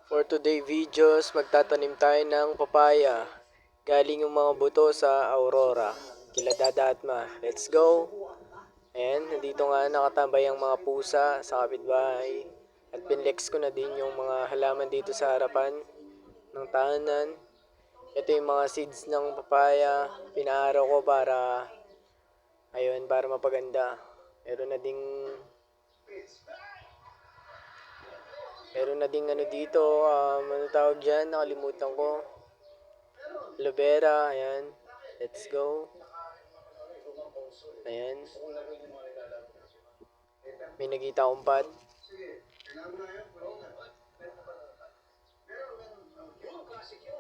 For today videos, magtatanim tayo ng papaya. Galing yung mga buto sa Aurora. Kila Dada at Ma. Let's go! Ayan, nandito nga nakatambay ang mga pusa sa kapitbahay. At pinlex ko na din yung mga halaman dito sa harapan ng tahanan. Ito yung mga seeds ng papaya. Pinaaraw ko para mapaganda. Meron na ding ano dito, ano tawag dyan, nakalimutan ko. Aloe vera, ayan. Let's go. Ayan. May nakita akong pot.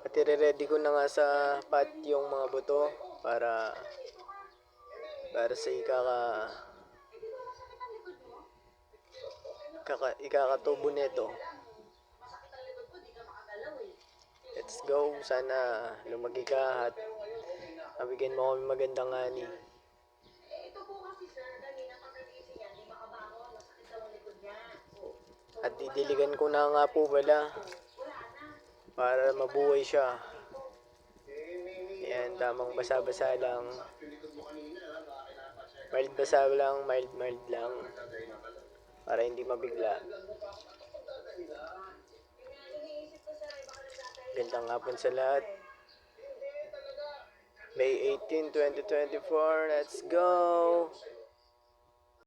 At i-ready ko na nga sa pot yung mga buto para sa ikakatubo nito. Let's go. Sana lumaki ka at mabigyan mo kami magandang ani. At didiligan ko na nga po pala para mabuhay siya. Ayan, tamang basa-basa lang. Mild lang. Para hindi mabigla. Gandang hapon sa lahat. May 18, 2024. Let's go!